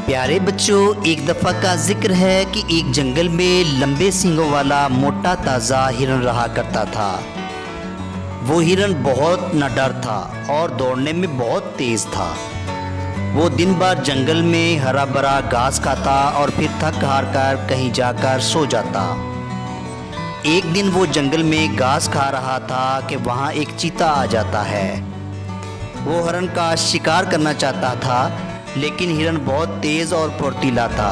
प्यारे बच्चों, एक दफ़ा का जिक्र है कि एक जंगल में लंबे सींगों वाला मोटा ताज़ा हिरन रहा करता था। वो हिरन बहुत निडर था और दौड़ने में बहुत तेज़ था। वो दिन भर जंगल में हरा भरा घास खाता और फिर थक हार कर कहीं जाकर सो जाता। एक दिन वो जंगल में घास खा रहा था कि वहाँ एक चीता आ जाता है। वो हिरन का शिकार करना चाहता था, लेकिन हिरन बहुत तेज़ और फुर्तीला था।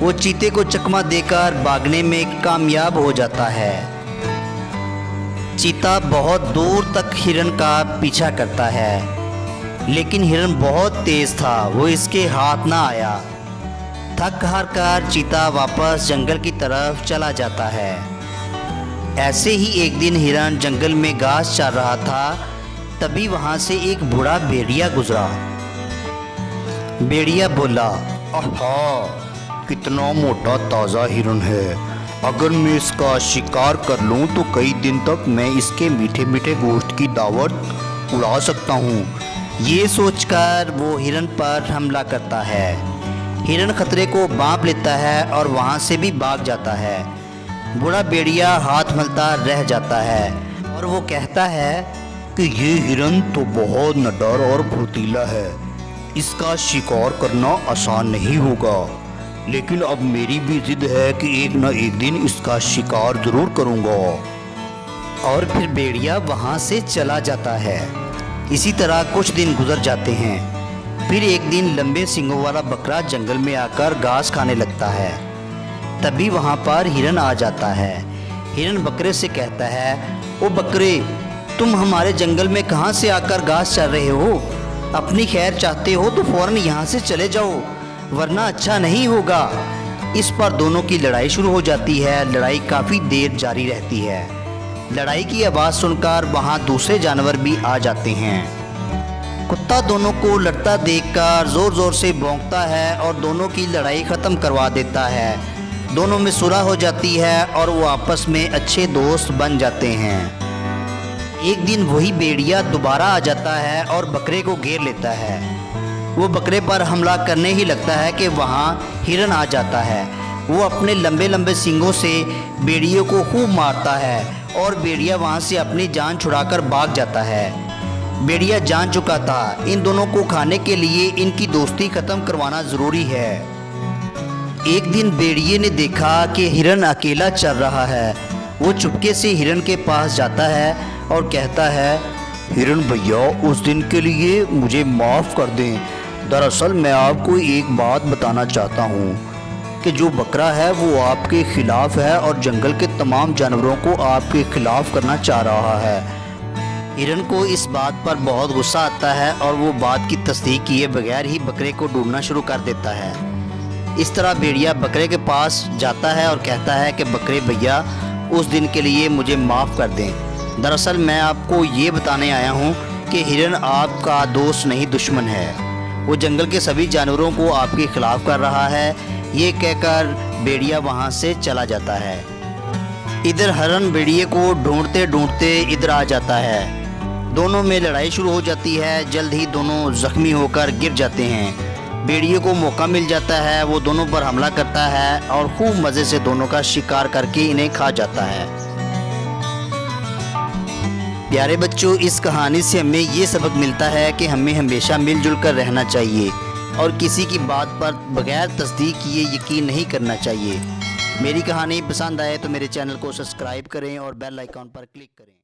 वो चीते को चकमा देकर भागने में कामयाब हो जाता है। चीता बहुत दूर तक हिरन का पीछा करता है, लेकिन हिरन बहुत तेज़ था, वो इसके हाथ ना आया। थक हार कर चीता वापस जंगल की तरफ चला जाता है। ऐसे ही एक दिन हिरन जंगल में घास चर रहा था, तभी वहाँ से एक बूढ़ा भेड़िया गुजरा। भेड़िया बोला, आहा, कितना मोटा ताज़ा हिरन है। अगर मैं इसका शिकार कर लूं तो कई दिन तक मैं इसके मीठे मीठे गोश्त की दावत उड़ा सकता हूं। ये सोचकर वो हिरन पर हमला करता है। हिरन खतरे को भांप लेता है और वहां से भी भाग जाता है। बूढ़ा भेड़िया हाथ मलता रह जाता है और वो कहता है कि ये हिरन तो बहुत निडर और फुर्तीला है, इसका शिकार करना आसान नहीं होगा। लेकिन अब मेरी भी जिद है कि एक न एक दिन इसका शिकार जरूर करूंगा। और फिर भेड़िया वहां से चला जाता है। इसी तरह कुछ दिन गुजर जाते हैं। फिर एक दिन लंबे सींगों वाला बकरा जंगल में आकर घास खाने लगता है। तभी वहां पर हिरन आ जाता है। हिरन बकरे से कहता है, ओ बकरे, तुम हमारे जंगल में कहाँ से आकर घास चर रहे हो? अपनी खैर चाहते हो तो फौरन यहाँ से चले जाओ, वरना अच्छा नहीं होगा। इस पर दोनों की लड़ाई शुरू हो जाती है। लड़ाई काफ़ी देर जारी रहती है। लड़ाई की आवाज़ सुनकर वहाँ दूसरे जानवर भी आ जाते हैं। कुत्ता दोनों को लड़ता देखकर ज़ोर ज़ोर से भौंकता है और दोनों की लड़ाई ख़त्म करवा देता है। दोनों में सुलह हो जाती है और वो आपस में अच्छे दोस्त बन जाते हैं। एक दिन वही भेड़िया दोबारा आ जाता है और बकरे को घेर लेता है। वो बकरे पर हमला करने ही लगता है कि वहाँ हिरन आ जाता है। वो अपने लंबे लंबे सींगों से भेड़िए को खूब मारता है और भेड़िया वहाँ से अपनी जान छुड़ाकर भाग जाता है। भेड़िया जान चुका था, इन दोनों को खाने के लिए इनकी दोस्ती ख़त्म करवाना ज़रूरी है। एक दिन भेड़िए ने देखा कि हिरन अकेला चल रहा है। वो चुपके से हिरन के पास जाता है और कहता है, हिरन भैया, उस दिन के लिए मुझे माफ़ कर दें। दरअसल मैं आपको एक बात बताना चाहता हूँ कि जो बकरा है वो आपके ख़िलाफ़ है और जंगल के तमाम जानवरों को आपके ख़िलाफ़ करना चाह रहा है। हिरन को इस बात पर बहुत गुस्सा आता है और वो बात की तस्दीक किए बगैर ही बकरे को ढूंढना शुरू कर देता है। इस तरह भेड़िया बकरे के पास जाता है और कहता है कि बकरे भैया, उस दिन के लिए मुझे माफ़ कर दें। दरअसल मैं आपको ये बताने आया हूँ कि हिरन आपका दोस्त नहीं, दुश्मन है। वो जंगल के सभी जानवरों को आपके खिलाफ कर रहा है। ये कहकर भेड़िया वहाँ से चला जाता है। इधर हिरन भेड़िए को ढूंढते ढूंढते इधर आ जाता है। दोनों में लड़ाई शुरू हो जाती है। जल्द ही दोनों जख्मी होकर गिर जाते हैं। भेड़िए को मौका मिल जाता है। वो दोनों पर हमला करता है और खूब मज़े से दोनों का शिकार करके इन्हें खा जाता है। प्यारे बच्चों, इस कहानी से हमें ये सबक मिलता है कि हमें हमेशा मिलजुल कर रहना चाहिए और किसी की बात पर बगैर तस्दीक किए यकीन नहीं करना चाहिए। मेरी कहानी पसंद आए तो मेरे चैनल को सब्सक्राइब करें और बेल आइकॉन पर क्लिक करें।